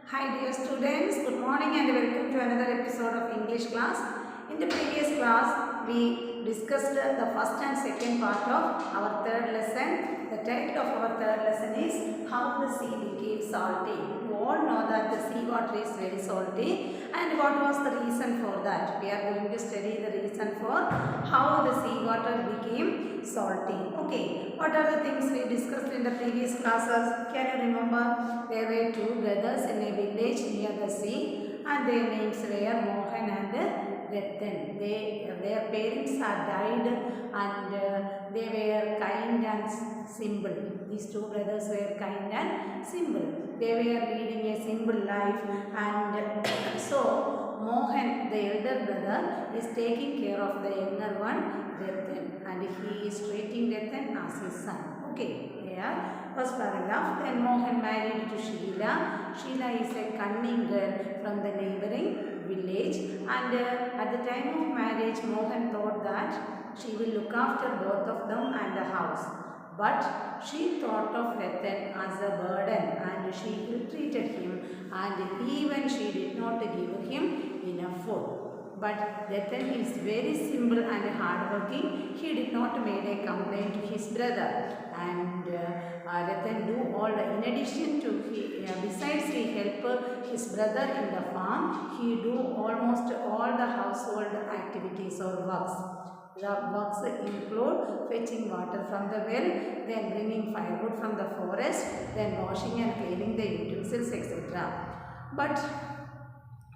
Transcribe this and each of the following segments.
Hi dear students, good morning and welcome to another episode of English class. In the previous class, we discussed the first and second part of our third lesson. The title of our third lesson is How the Sea Became Salty. You all know that the sea water is very salty, and what was the reason for that? We are going to study the reason for how the sea water became salty. Okay, what are the things we discussed in the previous classes? Can you remember? There were two brothers in a village near the sea, and their names were Mohan and Ratan. Their parents had died, and they were kind and simple. These two brothers were kind and simple. They were leading a simple life, and so Mohan, the elder brother, is taking care of the younger one, Ratan, and he is treating Ratan as his son. Okay, there. First paragraph. Then Mohan married to Sheila. Sheila is a cunning girl from the neighboring village, and at the time of marriage, Mohan thought that she will look after both of them and the house. But she thought of Ratan as a burden, and she ill-treated him, and even she did not give him enough food. But Ratan is very simple and hardworking. He did not make a complaint to his brother, and Ratan do all the, in addition to besides he help his brother in the farm, he do almost all the household activities or works. The works include fetching water from the well, then bringing firewood from the forest, then washing and cleaning the utensils, etc. But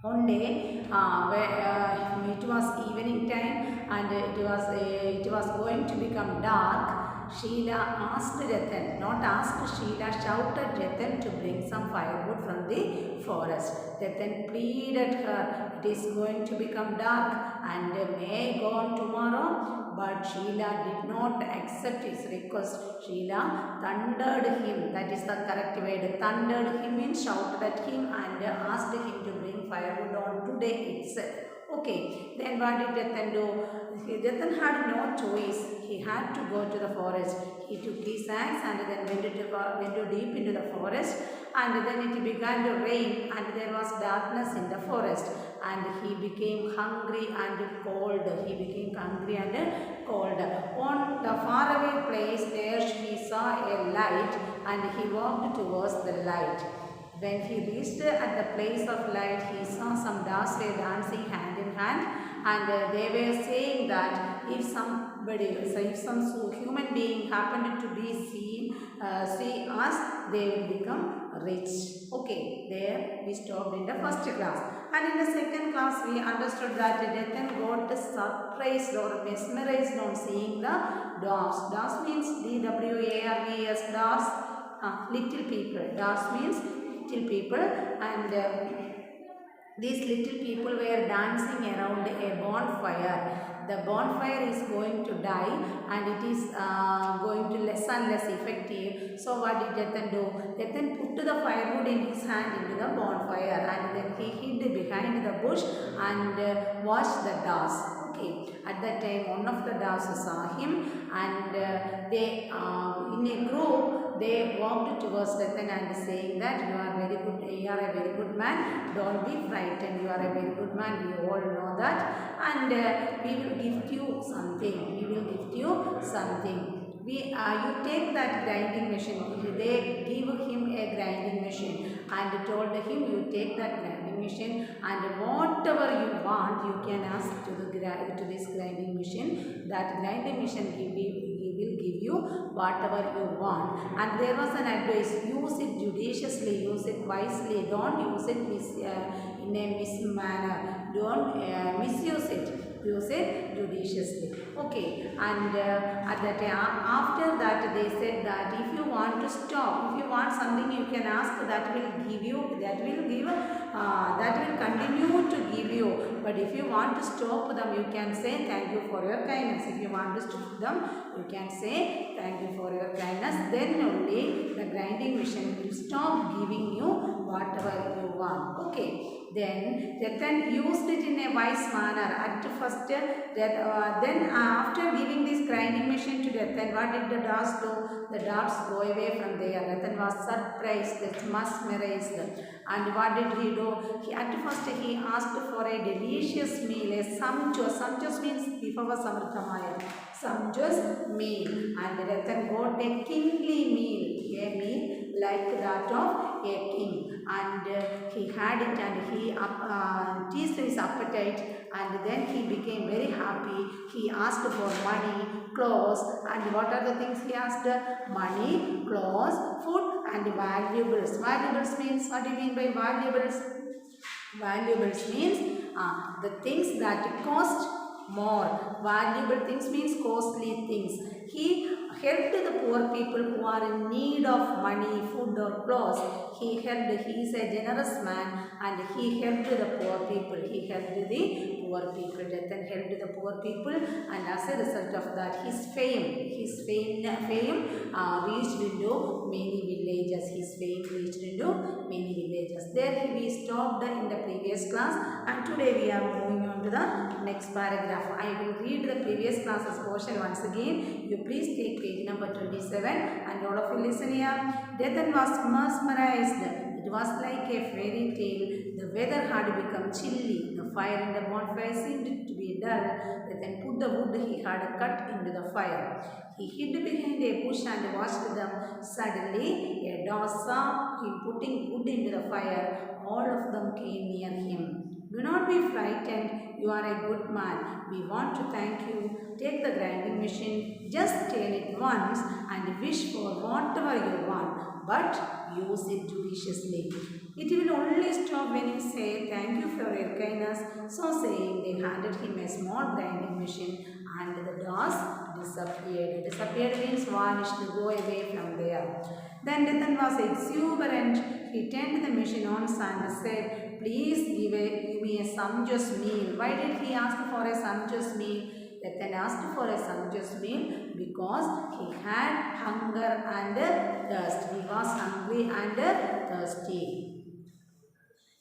one day, it was evening time and it was going to become dark. Sheila asked Ratan, not asked, Sheila shouted Ratan to bring some firewood from the forest. Ratan pleaded her, it is going to become dark and may go on tomorrow. But Sheila did not accept his request. Sheila thundered him, that is the correct word. Thundered him means shouted at him and asked him to bring firewood on today itself. Okay, then what did Ratan do? Ratan had no choice. He had to go to the forest. He took his axe and then went deep into the forest, and then it began to rain and there was darkness in the forest, and he became hungry and cold. He became hungry and cold. On the faraway place there he saw a light, and he walked towards the light. When he reached at the place of light, he saw some dogs were dancing hand in hand, and they were saying that if some human being happened to be see us, they will become rich. Okay, there we stopped in the first class. And in the second class, we understood that Ratan got surprised or mesmerized on seeing the dwarfs. Dwarfs means D-W-A-R-V-S, dwarfs, little people. Dwarfs means little people, and these little people were dancing around a bonfire. The bonfire is going to die, and it is going to less and less effective. So what did Ratan do? Ratan put the firewood in his hand into the bonfire, and then he hid behind the bush and watched the dogs. Okay, at that time one of the dogs saw him, and they in a group they walked towards Ratan and saying that you are very good, you are a very good man, don't be frightened, you are a very good man, we all know that, and we will gift you something, we will gift you something. You take that grinding machine. They give him a grinding machine and told him, you take that grinding machine, and whatever you want you can ask to this grinding machine. That grinding machine will give you whatever you want. And there was an advice, use it judiciously, use it wisely, don't use it in a mismanner, don't misuse it. Use it judiciously. Okay, and at that after that they said that if you want to stop, if you want something, you can ask, that will give you, that will continue to give you. But if you want to stop them, you can say thank you for your kindness. If you want to stop them, you can say thank you for your kindness. Then only the grinding machine will stop giving you whatever you want. Okay. Then Ratan used it in a wise manner. At first, then after giving this grinding machine to Ratan, what did the dogs do? The dogs go away from there. Ratan was surprised, mesmerized. And what did he do? At first he asked for a delicious meal, a sumptuous. Sumptuous means before Samrithamaya. Sumptuous meal. And Ratan got a kingly meal, a meal like that of a king. And he had it and he teased his appetite, and then he became very happy. He asked for money, clothes, and what are the things he asked? Money, clothes, food, and valuables. Valuables means, what do you mean by valuables? Valuables means the things that cost more. Valuable things means costly things. He helped the poor people who are in need of money, food or clothes. He helped. He is a generous man and he helped the poor people. He helped the poor people. Ratan helped the poor people, and as a result of that, his fame reached into many villages. His fame reached into many villages. There we stopped in the previous class, and today we are moving on to the next paragraph. I will read the previous class's portion once again. You please take page number 27 and all of you listen here. Ratan was mesmerized. It was like a fairy tale. The weather had become chilly. The fire in the bonfire seemed to be dull. Ratan put the wood he had cut into the fire. He hid behind a bush and watched them. Suddenly, a dog saw him putting wood into the fire. All of them came near him. Do not be frightened. You are a good man. We want to thank you. Take the grinding machine. Just turn it once and wish for whatever you want. But use it judiciously. It will only stop when you say thank you for your kindness. So saying, they handed him a small grinding machine, and the dogs disappeared. Disappeared means vanished, go away from there. Then Ratan was exuberant. He turned the machine on and said, please give me a sumptuous meal. Why did he ask for a sumptuous meal? Ratan asked for a sumptuous meal because he had hunger and thirst. He was hungry and thirsty.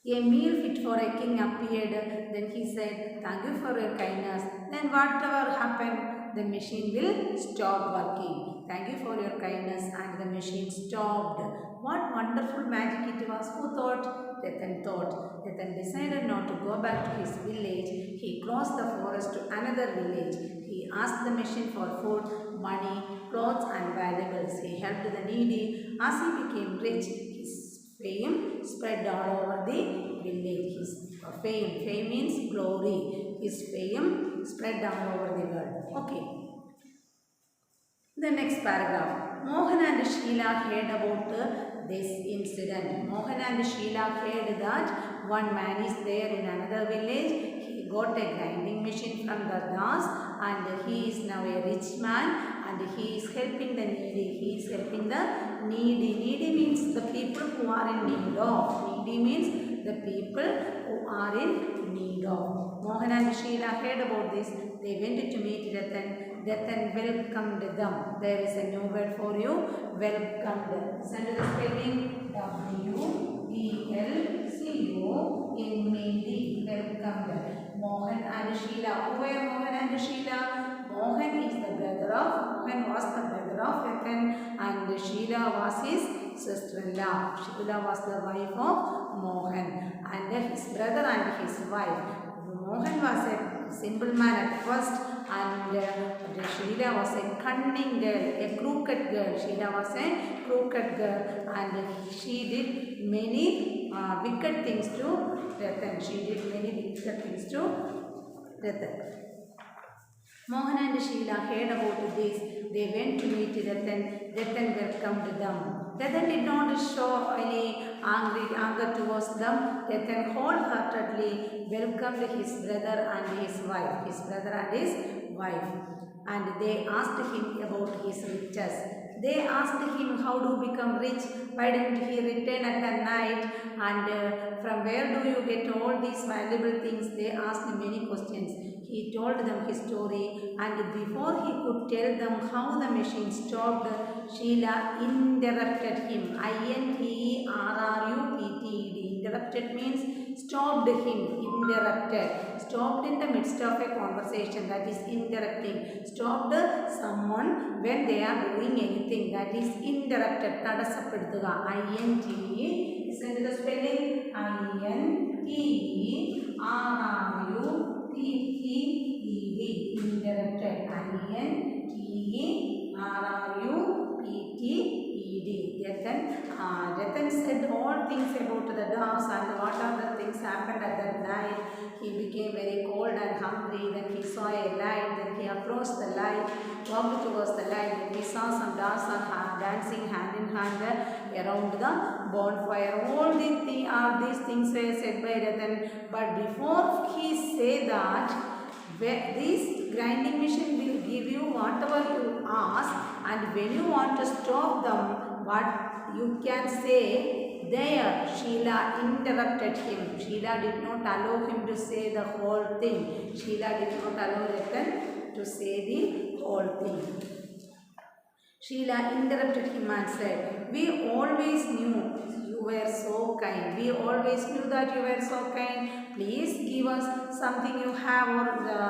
A meal fit for a king appeared. Then he said, thank you for your kindness. Then whatever happened, the machine will stop working. Thank you for your kindness, and the machine stopped. What wonderful magic it was. Who thought? Ratan thought. Ratan decided not to go back to his village. He crossed the forest to another village. He asked the machine for food, money, clothes and valuables. He helped the needy. As he became rich, his fame spread all over the village. His fame means glory. His fame spread all over the world. Okay. The next paragraph. Mohan and Sheila heard about this incident. Mohan and Sheila heard that one man is there in another village. He got a grinding machine from the Das, and he is now a rich man, and he is helping the needy. He is helping the needy. Needy means the people who are in need of. Needy means the people who are in need of. Mohan and Sheila heard about this. They went to meet Ratan. Ratan welcomed them. There is a new word for you. Welcomed. Listen to the spelling. W-E-L-C-O-M-E-D. Welcomed. Mohan and Sheila. Who were Mohan and Sheila? Mohan is the brother of, Mohan was the brother of Ratan, and Sheila was his sister-in-law. Sheila was the wife of Mohan, and his brother and his wife. Mohan was a simple man at first, and Sheila was a cunning girl, a crooked girl. Sheila was a crooked girl, and she did many wicked things to Ratan. She did many wicked things to Ratan. Mohan and Sheila heard about this. They went to meet Ratan. Ratan welcomed them. Ratan did not show any anger towards them. Ratan wholeheartedly welcomed his brother and his wife. And they asked him about his riches. They asked him how to become rich. Why didn't he return at the night? And from where do you get all these valuable things? They asked many questions. He told them his story, and before he could tell them how the machine stopped, Sheila interrupted him. I-N-T-E-R-R-U-P-T-E-D. Interrupted means stopped him. Interrupted. Stopped in the midst of a conversation, that is interrupting. Stopped someone when they are doing anything, that is interrupted. തടസ്സപ്പെടുത്തുക. INTE. Listen to the spelling. INTERRUPTED. Interrupted. INTERRUPTED. Ratan said all things about the doves and what are the things happened at that night. He became very cold and hungry. Then he saw a light. Then he approached the light, walked towards the light. Then he saw some doves dancing hand in hand around the bonfire. All these things were said by Ratan. But before he say that, this grinding machine will give you whatever you ask, and when you want to stop them, what you can say, there Sheila interrupted him. Sheila did not allow him to say the whole thing. Sheila did not allow Ratan to say the whole thing. Sheila interrupted him and said, "We always knew you were so kind. We always knew that you were so kind. Please give us something you have, or the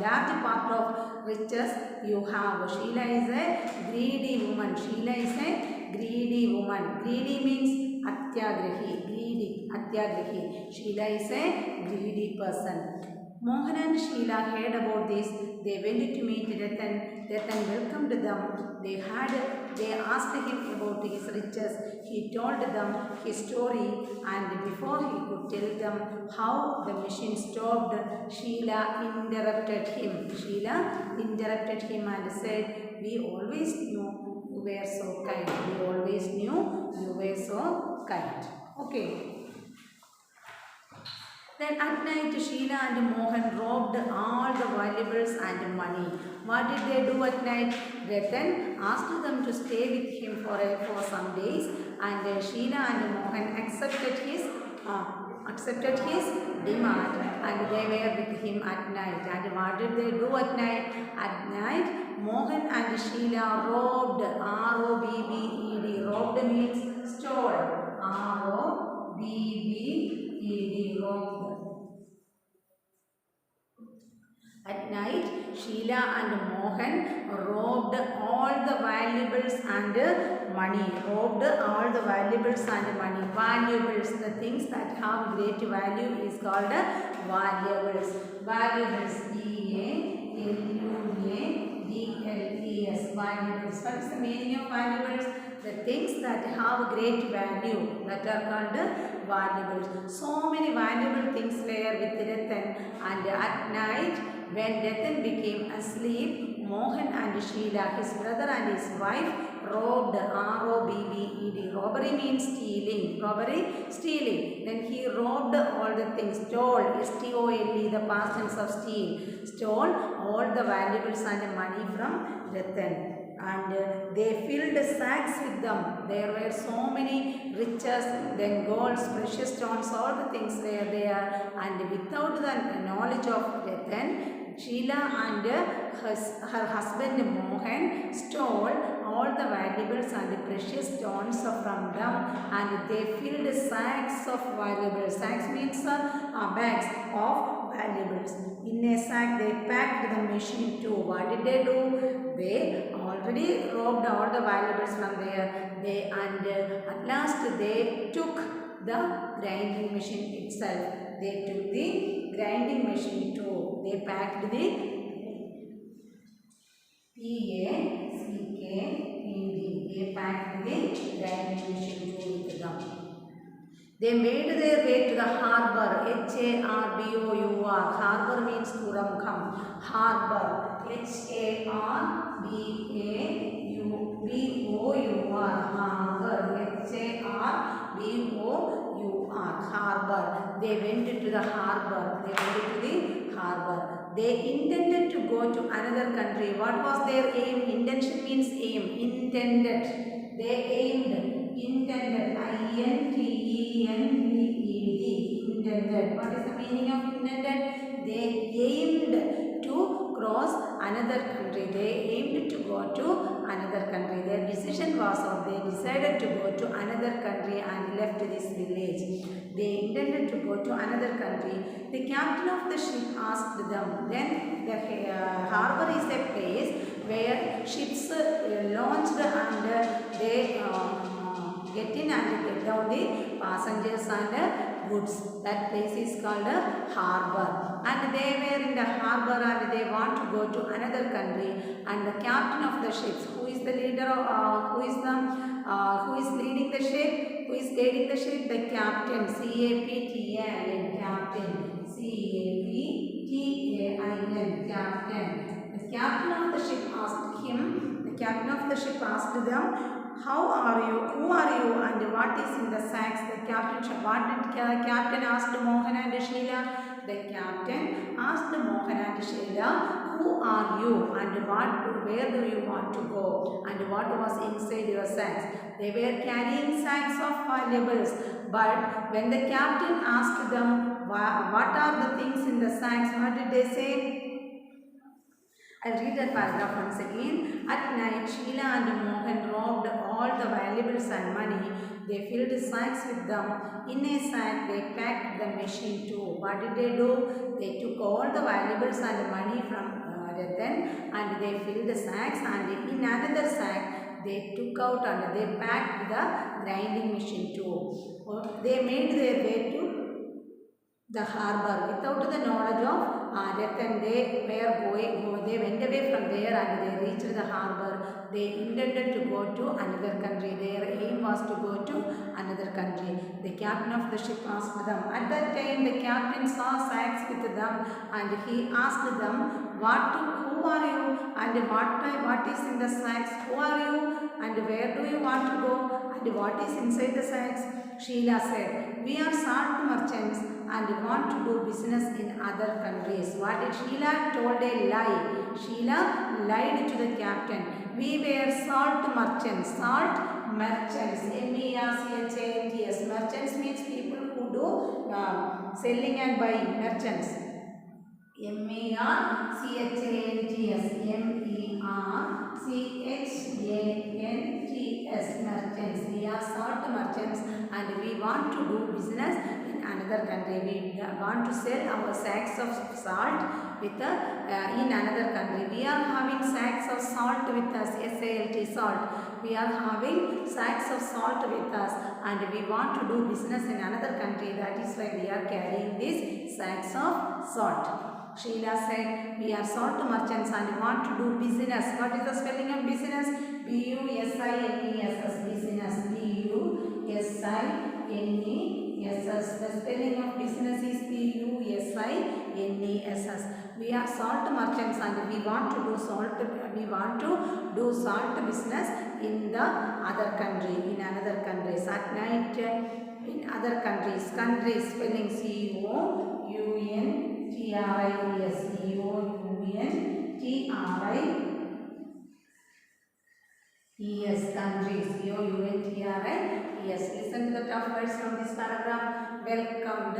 large part of riches you have." Sheila is a greedy woman. Sheila is a greedy woman. Greedy means atyagrahi. Greedy, atyagrahi. Sheila is a greedy person. Mohan and Sheila heard about this. They went to meet Ratan. Ratan welcomed them. They asked him about his riches. He told them his story, and before he could tell them how the machine stopped, Sheila interrupted him. Sheila interrupted him and said, "We always knew you were so kind. We always knew you were so kind." Okay. Then at night, Sheila and Mohan robbed all the valuables and money. What did they do at night? Ratan asked them to stay with him for some days, and Sheila and Mohan accepted his demand, and they were with him at night. And what did they do at night? At night, Mohan and Sheila robbed. ROBBED. Robbed means stole. ROBBED. Robbed. At night, Sheila and Mohan robbed all the valuables and money. Robbed all the valuables and money. Valuables, the things that have great value, is called valuables. Valuables. VALUABLES. Valuables. What is the meaning of valuables? The things that have great value, that are called valuables. So many valuable things were with Ratan, and at night, when Ratan became asleep, Mohan and Sheila, his brother and his wife, robbed. ROBBED. Robbery means stealing. Robbery, stealing. Then he robbed all the things. Stole. STOLE, the past tense of steal. Stole all the valuables and money from Ratan. And they filled sacks with them. There were so many riches, then golds, precious stones, all the things were there. And without the knowledge of Ratan, Sheila and her husband Mohan stole all the valuables and precious stones from them, and they filled sacks of valuables. Sacks means bags of valuables. In a sack they packed the machine too. What did they do? They already robbed all the valuables from there. And at last they took the grinding machine itself. They took the grinding machine too. They packed the PACKED. They packed the grinding machine too with them. They made their way to the harbor. HARBOUR. Harbor means Turamkham. Harbor. HARBOUR. Harbor. HARBOUR. Harbor. They went to the harbor. They intended to go to another country. What was their aim? Intention means aim. Intended. They aimed. Intended. INTENDED. Intended. What is the meaning of intended? They aimed to cross another country. They aimed to go to another country. Their decision was, or they decided to go to another country and left this village. intended to go to another country. The captain of the ship asked them. Then the harbor is a place where ships launched and they get in and get down the passengers and goods. That place is called a harbor. And they were in the harbor and they want to go to another country. And the captain of the ships, who is the leader of, who is leading the ship, who is guiding the ship? The captain, C-A-P-T-A-I-N, captain, C-A-P-T-A-I-N, captain. The captain of the ship asked him, the captain of the ship asked them, how are you, who are you, and what is in the sacks? The captain, what did captain asked Mohan and Sheila? The captain asked Mohan and Sheila, who are you and where do you want to go and what was inside your sacks? They were carrying sacks of valuables, but when the captain asked them what are the things in the sacks, what did they say? I'll read that paragraph once again. At night, Sheila and Mohan robbed all the valuables and money. They filled sacks with them. In a sack, they packed the machine too. What did they do? They took all the valuables and money from Ratan and they filled the sacks, and in another sack, they took out and they packed the grinding machine too. They made their way to the harbor without the knowledge of Ratan. They went away from there and they reached the harbor. They intended to go to another country. Their aim was to go to another country. The captain of the ship asked them. At that time, the captain saw sacks with them and he asked them, who are you and what is in the sacks? Who are you and where do you want to go and what is inside the sacks? Sheila said, we are salt merchants and want to do business in other countries. What did Sheila told? A lie. Sheila lied to the captain. We were salt merchants. Salt merchants. M-E-R-C-H-A-N-T-S. Merchants means people who do selling and buying. Merchants. M-A-R-C-H-A-N-T-S. M-E-R-C-H-A-N-T-S. Merchants. We are salt merchants and we want to do business in another country. We want to sell our sacks of salt with in another country. We are having sacks of salt with us. S-A-L-T, salt. We are having sacks of salt with us and we want to do business in another country. That is why we are carrying these sacks of salt. Sheila said, we are salt merchants and want to do business. What is the spelling of business? B-U-S-I-N-E-S-S, business. B-U-S-I-N-E-S-S. The spelling of business is B-U-S-I-N-E-S-S. We are salt merchants and we want to do salt business in the other country, in another countries. At night, in other countries, spelling C-O-U-N-T-R-I-E-S, C-O-U-N-T-R-I-E-S, countries, C-O-U-N-T-R-I-E-S. Listen to the tough words from this paragraph. Welcomed,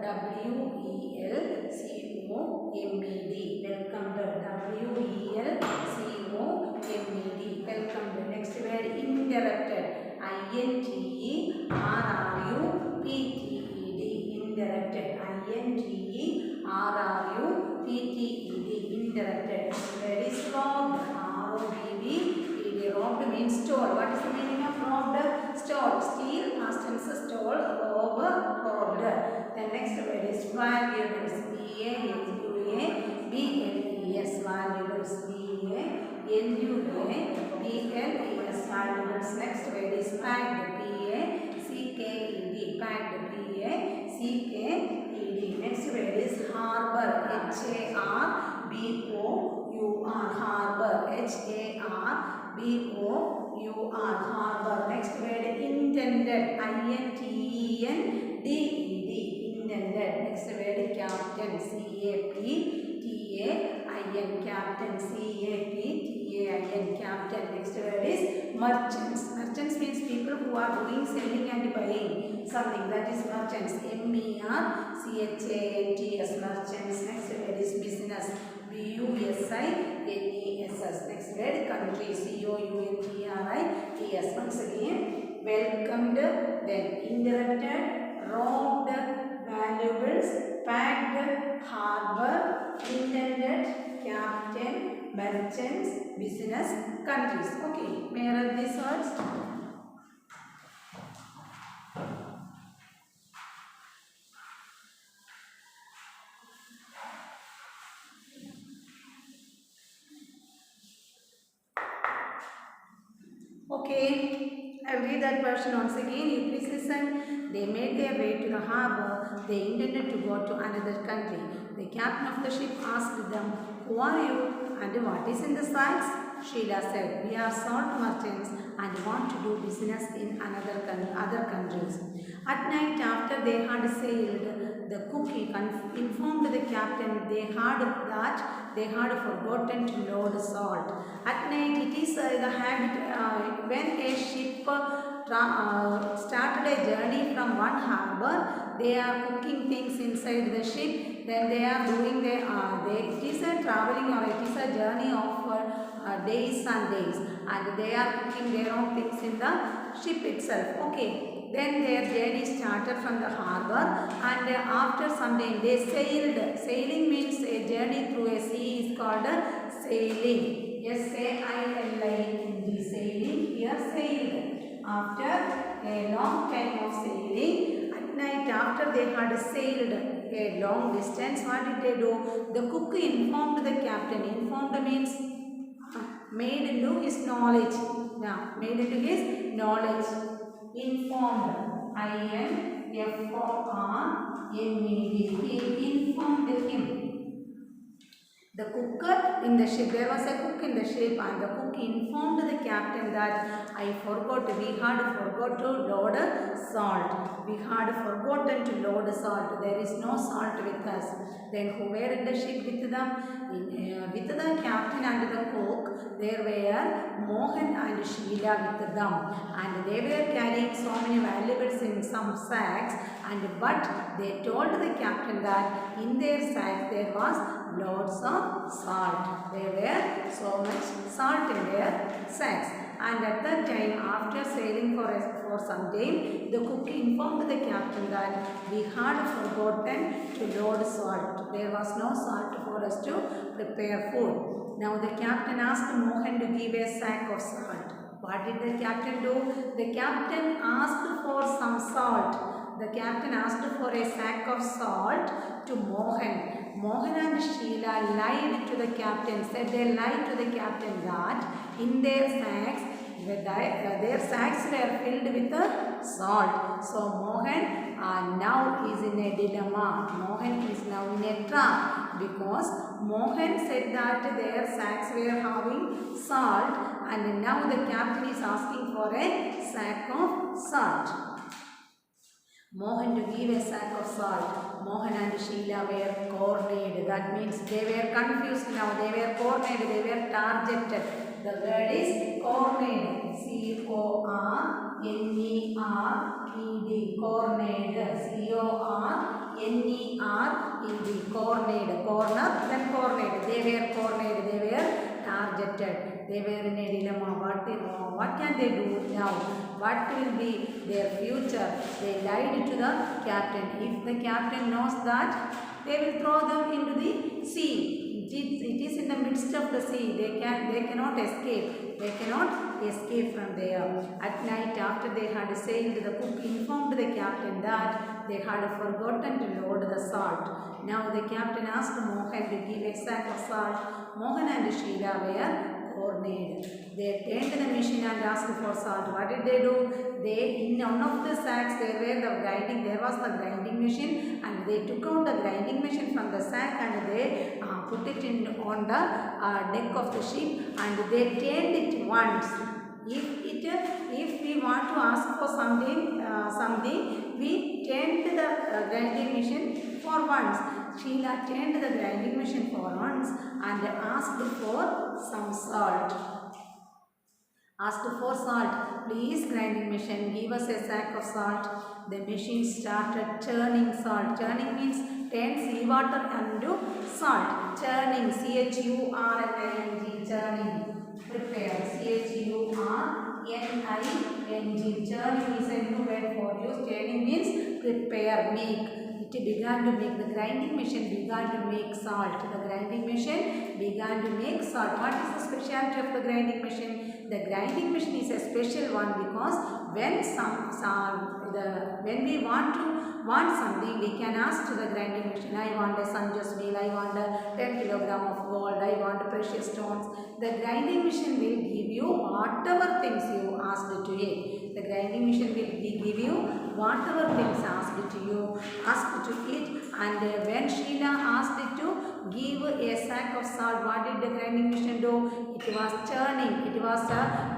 W-E-L-C-O-M-E-D, welcomed, W-E-L-C-O-M-E-D, welcomed. Next word, interrupted, I-N-T-E-R-R-U-P-T-E-D, interrupted, I-N-T-E-R-R-U-P-T-E-D, interrupted. Word is robbed, R-O-B-B-E-D, robbed means stole. What is the meaning of robbed? Stole, steal, past tense, stole, rob, robbed. The next word is valuables, V-A-L-U-A-B-L-E-S, valuables, V-A-L-U-A-B-L-E-S, valuables. Next word is packed, P-A-C-K-E-D, packed, P-A-C-K-E-D. Next word is harbor, H-A-R-B-O-U-R, harbor, H-A-R-B-O-U-R, harbor. Next word, intended, I-N-T-E-N-D-E-D, intended. Next word, captain, C-A-P-T-A-I-N, captain, C-A-P-T-A-I-N, captain. Next word is merchants. Merchants means people who are doing selling and buying something. That is merchants, M-E-R-C-H-A-N-T-S, merchants. Next word is business, B-U-S-I-N-E-S-S. Next word, country, C-O-U-N-T-R-I-E-S. Once again, welcomed, then interrupted, robbed, merchants, business, countries. Okay, may I read these words? Okay, I'll read that version once again. You please listen. They made their way to the harbor. They intended to go to another country. The captain of the ship asked them, "Who are you and what is in the sacks?" Sheila said, "We are salt merchants and want to do business in other countries." At night, after they had sailed, the cook informed the captain that they had forgotten to load salt. At night, it is the habit when a ship started a journey from one harbor, they are cooking things inside the ship. Then they are doing it is a traveling or it is a journey of days and days, and they are cooking their own things in the ship itself. Okay. Then their journey started from the harbor, and after some time they sailed. Sailing means a journey through a sea is called sailing. S-A-I-L-I-N-G, sailing. Here sailed. After a long time of sailing, at night after they had sailed a long distance, what did they do? The cook informed the captain. Informed means made into his knowledge. Yeah, made into his knowledge. Informed. I-N-F-O-R-M-E-D. He informed him. The cook in the ship, there was a cook in the ship, and the cook informed the captain that we had forgot to load salt. We had forgotten to load salt. There is no salt with us. Then who were in the ship with them? With the captain and the cook, there were Mohan and Sheila with them, and they were carrying so many valuables in some sacks. But they told the captain that in their sacks there was loads of salt. There were so much salt in their sacks. And at that time, after sailing for some time, the cook informed the captain that we had forgotten to load salt. There was no salt for us to prepare food. Now the captain asked Mohan to give a sack of salt. What did the captain do? The captain asked for some salt. The captain asked for a sack of salt to Mohan. Mohan and Sheila lied to the captain, said they lied to the captain that in their sacks were filled with salt. So Mohan now is in a dilemma. Mohan is now in a trap because Mohan said that their sacks were having salt, and now the captain is asking for a sack of salt. Mohan to give a sack of salt. Mohan and Sheila were cornered. That means they were confused now. They were cornered. They were targeted. The word is cornered. C-O-R-N-E-R-E-D. Cornered. C-O-R-N-E-R-E-D. Cornered. Corner, then cornered. They were cornered. They were targeted. They were in a dilemma. What can they do now? What will be their future? They lied to the captain. If the captain knows that, they will throw them into the sea. It is in the midst of the sea. They cannot escape. They cannot escape from there. At night, after they had sailed, the cook informed the captain that they had forgotten to load the salt. Now the captain asked Mohan to give a sack of salt. Mohan and Sheila were cornered. They turned the machine and asked for salt. What did they do? In one of the sacks there was the grinding machine, and they took out the grinding machine from the sack and they put it on the deck of the ship, and they turned it once. If we want to ask for something, we turned the grinding machine for once. Sheila turned the grinding machine for once and asked for some salt. Asked for salt. Please, grinding machine, give us a sack of salt. The machine started churning salt. Churning means turn seawater into salt. Churning, C-H-U-R-N-I-N-G, churning. Prepare, C-H-U-R-N-I-N-G. Churning is a new word for you. Churning means prepare, make. It began to make, the grinding machine began to make salt. The grinding machine began to make salt. What is the specialty of the grinding machine? The grinding machine is a special one because when we want something, we can ask to the grinding machine, I want a Sanjos wheel, I want a 10 kilogram of gold, I want precious stones. The grinding machine will give you whatever things you asked to it. The grinding machine will give you whatever things asked to it. And when Sheila asked it to give a sack of salt, what did the grinding machine do? It was churning, it was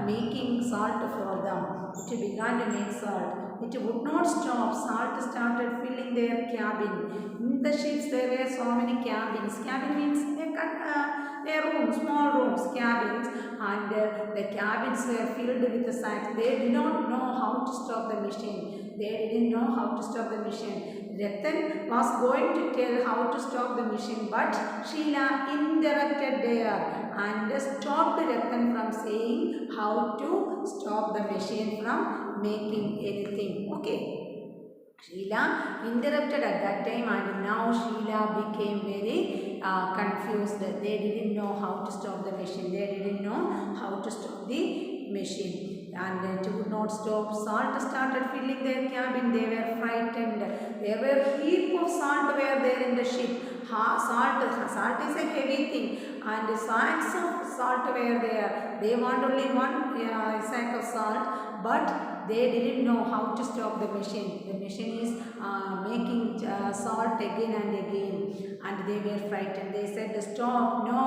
making salt for them. It began to make salt. It would not stop. Salt started filling their cabin. In the ships there were so many cabins. Cabin means a room, small rooms, cabins, and the cabins were filled with the sacks. They did not know how to stop the machine. They didn't know how to stop the machine. Rattan was going to tell how to stop the machine, but Sheila interrupted there and stopped Rattan from saying how to stop the machine from making anything. Okay. Sheila interrupted at that time, and now Sheila became very confused. They didn't know how to stop the machine. They didn't know how to stop the machine. And it would not stop. Salt started filling their cabin. They were frightened. There were heap of salt were there in the ship. Salt is a heavy thing, and sacks of salt were there. They want only one sack of salt, but they didn't know how to stop the machine. The machine is making salt again and again, and they were frightened. They said, stop, no,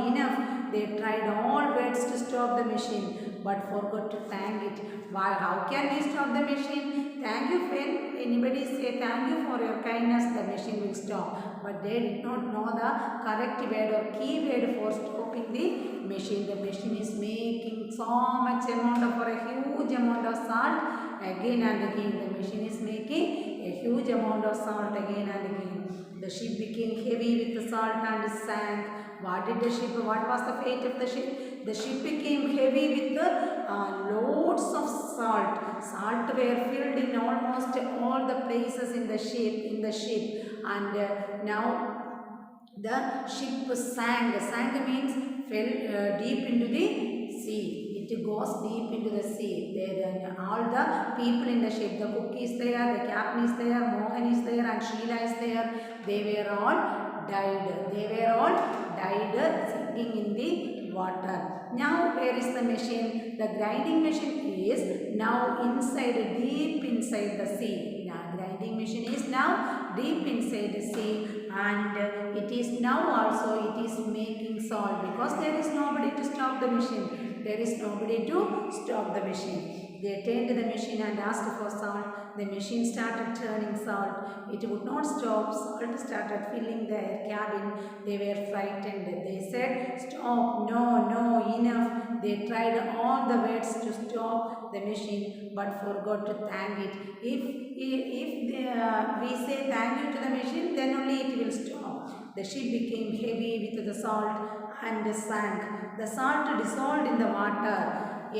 enough. They tried all ways to stop the machine, but forgot to thank it. Why? How can we stop the machine? Thank you, when anybody say thank you for your kindness, the machine will stop. But they did not know the correct word or key word for stopping the machine. The machine is making so much amount of, or a huge amount of salt again and again. The machine is making a huge amount of salt again and again. The ship became heavy with the salt and sank. What was the fate of the ship? The ship became heavy with the loads of salt. Salt were filled in almost all the places in the ship, and now the ship sank. Sank means fell deep into the sea. It goes deep into the sea. Then all the people in the ship, the cook is there, the captain is there, Mohan is there, and Sheila is there. They were all died. Sinking in the water. Now where is the machine? The grinding machine is now deep inside the sea. Now grinding machine is now deep inside the sea, and it is now also it is making salt because there is nobody to stop the machine. There is nobody to stop the machine. They turned the machine and asked for salt. The machine started churning salt. It would not stop. Salt started filling their cabin. They were frightened. They said, stop, no, enough. They tried all the ways to stop the machine, but forgot to thank it. If we say thank you to the machine, then only it will stop. The ship became heavy with the salt and sank. The salt dissolved in the water. A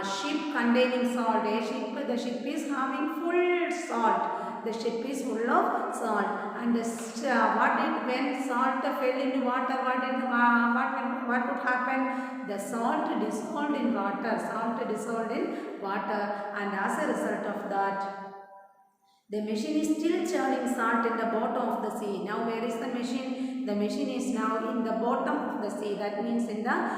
ship containing salt. The ship is having full salt. The ship is full of salt. And when salt fell into water, what would happen? The salt dissolved in water. And as a result of that, the machine is still churning salt in the bottom of the sea. Now where is the machine? The machine is now in the bottom of the sea. That means in the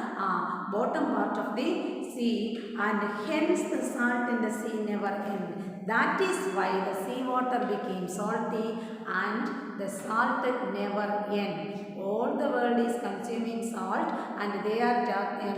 bottom part of the sea, and hence the salt in the sea never ends. That is why the sea water became salty and the salt never ends. All the world is consuming salt, and they are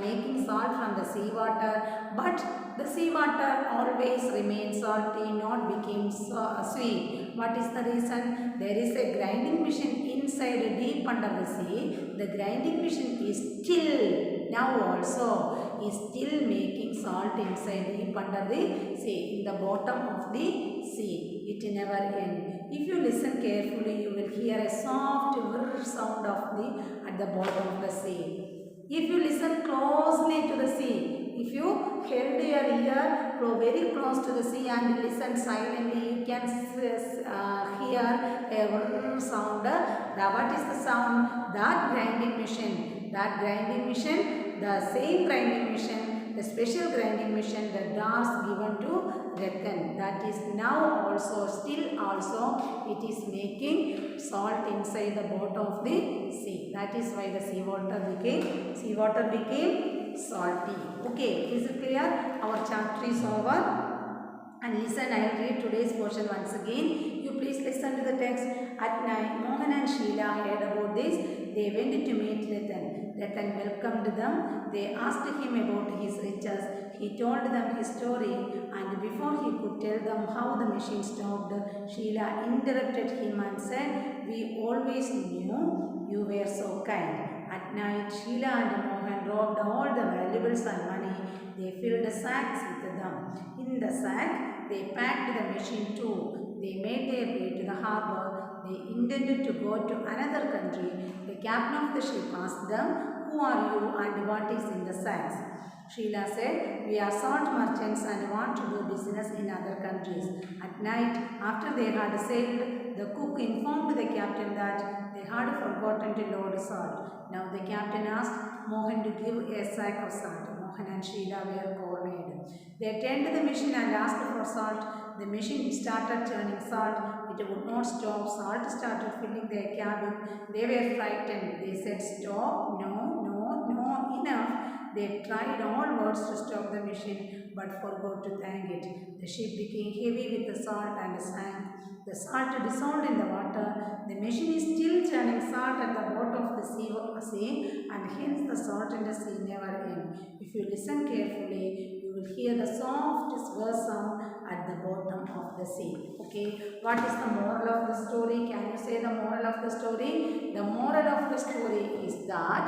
making salt from the sea water, but the sea water always remains salty, not became sweet. What is the reason? There is a grinding machine inside deep under the sea. The grinding machine is still now also is still making salt inside deep under the sea, in the bottom of the sea. It never ends. If you listen carefully, you will hear a soft whir sound at the bottom of the sea. If you listen closely to the sea, If you held your ear very close to the sea and listen silently, you can hear a sound. What is the sound? That grinding machine. That grinding machine, the same grinding machine, the special grinding machine that doors given to Rattan. That is now also, still also, it is making salt inside the bottom of the sea. That is why the seawater became salty. Okay, is it clear? Our chapter is over. And listen, I will read today's portion once again. You please listen to the text. At night, Mohan and Sheila heard about this. They went to meet Rattan. Rattan welcomed them. They asked him about his riches. He told them his story, and before he could tell them how the machine stopped, Sheila interrupted him and said, "We always knew you were so kind." At night, Sheila and Mohan robbed all the valuables and money. They filled sacks with them. In the sack, they packed the machine too. They made their way to the harbor. They intended to go to another country. The captain of the ship asked them, "Who are you and what is in the sacks?" Sheila said, "We are salt merchants and want to do business in other countries." At night, after they had sailed, the cook informed the captain that they had forgotten to load salt. Now the captain asked Mohan to give a sack of salt. Mohan and Sheila were cornered. They turned the machine and asked for salt. The machine started churning salt. It would not stop. Salt started filling their cabin. They were frightened. They said, "Stop, no, enough." They tried all words to stop the machine, but forgot to thank it. The ship became heavy with the salt and sank. The salt dissolved in the water. The machine is still churning salt at the bottom of the sea, and hence the salt in the sea never ends. If you listen carefully, you will hear the soft swirl sound at the bottom of the sea. Okay, what is the moral of the story? Can you say the moral of the story? The moral of the story is that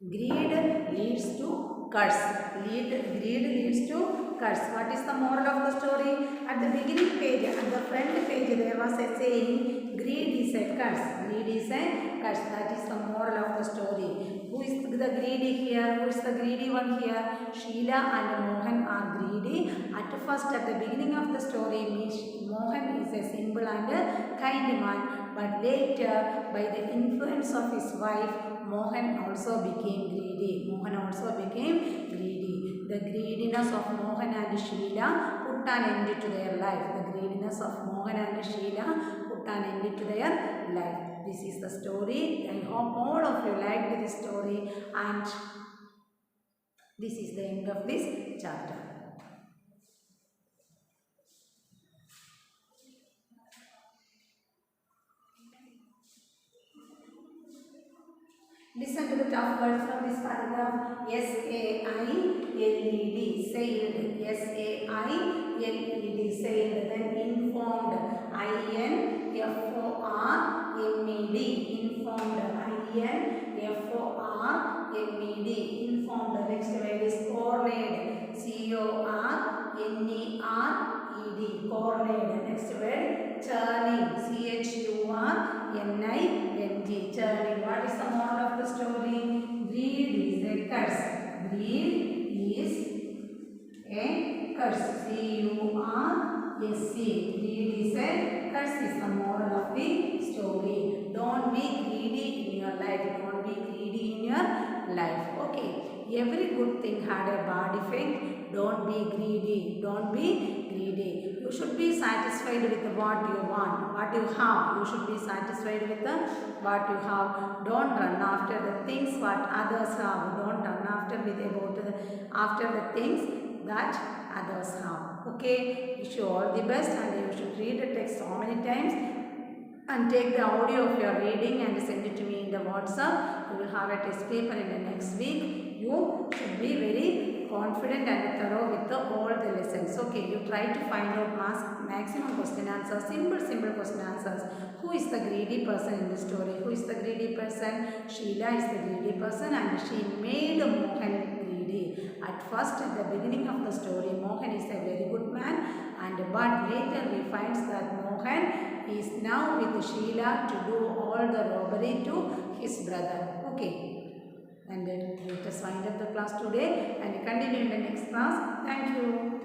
greed leads to curse. Greed leads to curse. What is the moral of the story? At the beginning page, at the front page, there was a saying, greed is a curse. Greed is a curse. That is the moral of the story. Who is the greedy here? Who is the greedy one here? Sheila and Mohan are greedy. At first, at the beginning of the story, Mohan is a simple and a kind man. But later, by the influence of his wife, Mohan also became greedy. The greediness of Mohan and Sheila put an end to their life. The greediness of Mohan and Sheila put an end to their life. This is the story. I hope all of you liked this story, and this is the end of this chapter. Listen to the tough words from this paragraph. S-A-I-L-E-D, sailed. S-A-I-L-E-D, sailed. Then informed. I-N-F-O-R-M-E-D, informed. I-N-F-O-R-M-E-D, informed. Next word is cornered. C-O-R-N-E-R-E-D, cornered. Next word, churning. C-H-U-R-N-I-N-G, churning. What is the moral of the story? Greed is a curse. Greed is a curse. C-U-R-S-E. Greed is a curse is the moral of the story. Don't be greedy in your life. Don't be greedy in your life. Okay. Every good thing had a bad effect. Don't be greedy. Don't be greedy. You should be satisfied with what you want, what you have. You should be satisfied with what you have. Don't run after the things what others have. Don't run after the things that others have. Okay. Wish you all the best, and you should read the text so many times and take the audio of your reading and send it to me in the WhatsApp. You will have a test paper in the next week. You should be very confident and thorough with all the lessons. Okay, you try to find out maximum question answers, simple question answers. Who is the greedy person in the story? Who is the greedy person? Sheila is the greedy person, and she made Mohan greedy. At first, at the beginning of the story, Mohan is a very good man, but later we find that Mohan is now with Sheila to do all the robbery to his brother. Okay, and let us wind up the class. class today and we continue in the next class. Thank you.